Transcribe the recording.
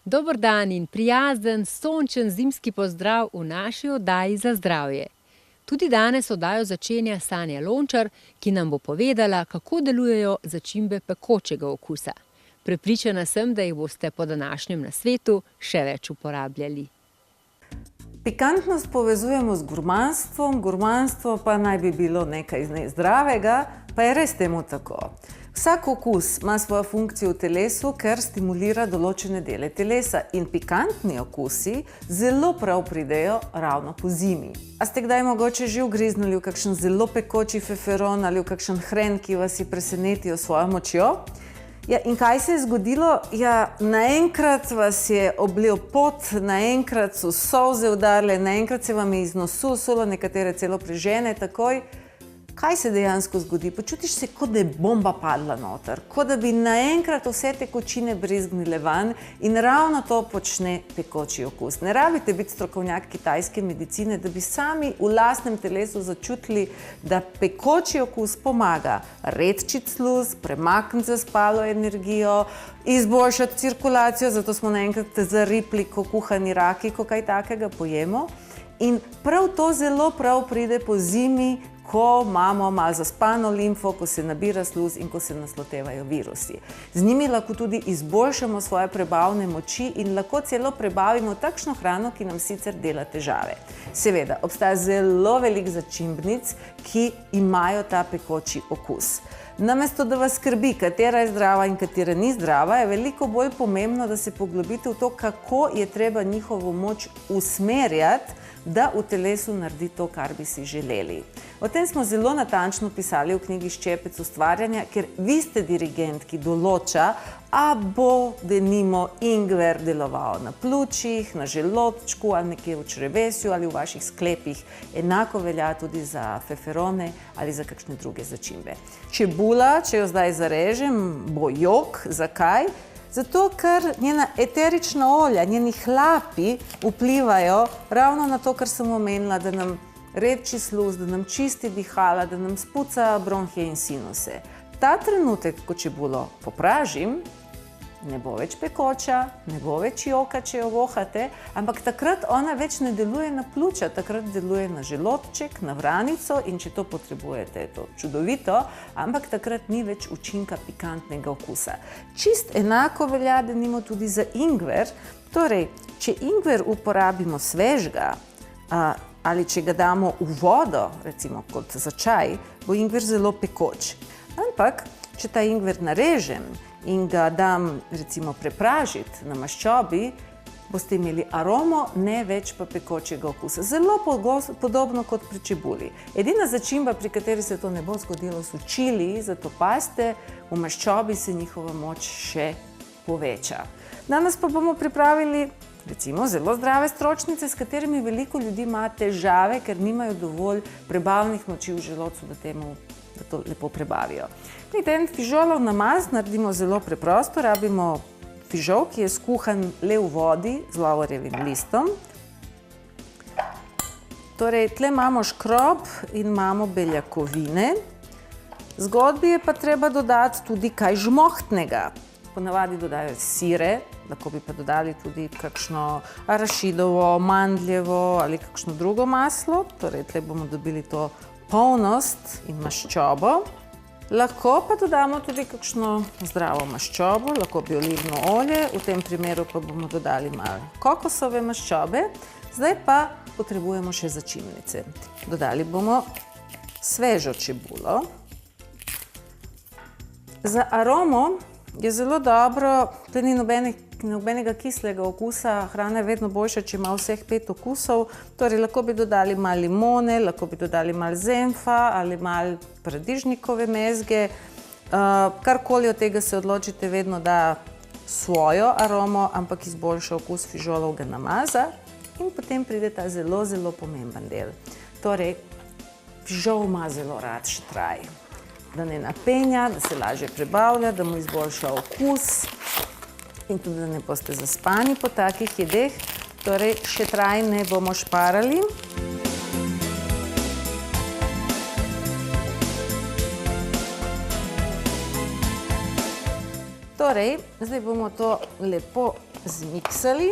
Dober dan in prijazen, sončen zimski pozdrav v naši oddaji za zdravje. Tudi danes oddajo začenja Sanja Lončar, ki nam bo povedala, kako delujejo začimbe pekočega okusa. Prepričana sem, da jih boste po današnjem nasvetu še več uporabljali. Pikantnost povezujemo z gurmanstvom, gurmanstvo pa naj bi bilo nekaj zdravega, pa je res temu tako. Vsak okus ima svojo funkcijo v telesu, ker stimulira določene dele telesa in pikantni okusi zelo prav pridejo ravno po zimi. A ste kdaj mogoče že ugriznili v kakšen zelo pekoči feferon ali v kakšen hren, ki vas je presenetil s svojo močjo? Ja, in kaj se je zgodilo? Ja, naenkrat vas je oblil pot, naenkrat so solze udarile, naenkrat se vam je iz nosu usulo, nekatere celo prežene takoj. Kaj se dejansko zgodi? Počutiš se, kot da je bomba padla noter, kot da bi naenkrat vse tekočine brizgnile van in ravno to počne pekoči okus. Ne rabite biti strokovnjak kitajske medicine, da bi sami v lastnem telesu začutili, da pekoči okus pomaga redčiti sluz, premakniti zaspalo energijo, izboljšati cirkulacijo, zato smo naenkrat zaripli, ko kuhani raki, ko kaj takega pojemo. In prav to zelo prav pride po zimi, ko imamo malo zaspano limfo, ko se nabira sluz in ko se nas lotevajo virusi. Z njimi lahko tudi izboljšamo svoje prebavne moči in lahko celo prebavimo takšno hrano, ki nam sicer dela težave. Seveda, obstaja zelo veliko začimbnic, ki imajo ta pekoči okus. Namesto da vas skrbi, katera je zdrava in katera ni zdrava, je veliko bolj pomembno, da se poglobite v to, kako je treba njihovo moč usmerjati, da v telesu naredi to, kar bi si želeli. O tem smo zelo natančno pisali v knjigi Ščepec ustvarjanja, ker vi ste dirigent, ki določa, a bo denimo ingver deloval na pljučih, na želodčku ali nekje v črevesju ali v vaših sklepih. Enako velja tudi za feferone ali za kakšne druge začimbe. Čebula, če jo zdaj zarežem, bo jok. Zakaj? Zato, ker njena eterična olja, njeni hlapi vplivajo ravno na to, kar sem omenila, da nam redči sluz, da nam čisti dihala, da nam spuca bronhije in sinuse. Ta trenutek, ko čebulo popražim, ne bo več pekoča, ne bo več joka, če jo vohate, ampak takrat ona več ne deluje na pljuča, takrat deluje na želodček, na vranico in če to potrebujete, je to čudovito, ampak takrat ni več učinka pikantnega okusa. Čist enako velja denimo tudi za ingver. Torej, če ingver uporabimo svežega ali če ga damo v vodo, recimo kot za čaj, bo ingver zelo pekoč. Ampak, če ta ingver narežem in ga dam recimo prepražiti na maščobi, boste imeli aromo, ne več pa pekočega okusa. Zelo podobno kot pri čebuli. Edina začimba, pri kateri se to ne bo zgodilo, so čili, zato pazite, v maščobi se njihova moč še poveča. Danes pa bomo pripravili recimo zelo zdrave stročnice, s katerimi veliko ljudi ima težave, ker nimajo dovolj prebavnih moči v želodcu, da to lepo prebavijo. En fižolov namaz naredimo zelo preprosto. Rabimo fižol, ki je skuhan le v vodi z lovorjevim listom. Torej, tle imamo škrob in imamo beljakovine. Zgodbi je pa treba dodati tudi kaj žmohtnega. Ponavadi dodajo sire, lahko bi pa dodali tudi kakšno arašidovo, mandljevo ali kakšno drugo maslo. Torej, tle bomo dobili to polnost in maščobo. Lahko pa dodamo tudi kakšno zdravo maščobo, lahko bi olivno olje, v tem primeru pa bomo dodali malo kokosove maščobe. Zdaj pa potrebujemo še začimnice. Dodali bomo svežo čebulo. Za aromo je zelo dobro, da ni nobenega kislega okusa, hrana je vedno boljša, če ima vseh 5 okusov. Torej, lahko bi dodali malo limone, lahko bi dodali malo zenfa ali malo paradižnikove mezge. Karkoli od tega se odločite, vedno da svojo aromo, ampak izboljša okus fižolovega namaza. In potem pride ta zelo, zelo pomemben del. Torej, fižol ima zelo rad štraj. Da ne napenja, da se lažje prebavlja, da mu izboljša okus in tudi, da ne boste zaspani po takih jedeh. Torej, šetraj ne bomo šparali. Torej, zdaj bomo to lepo zmiksali.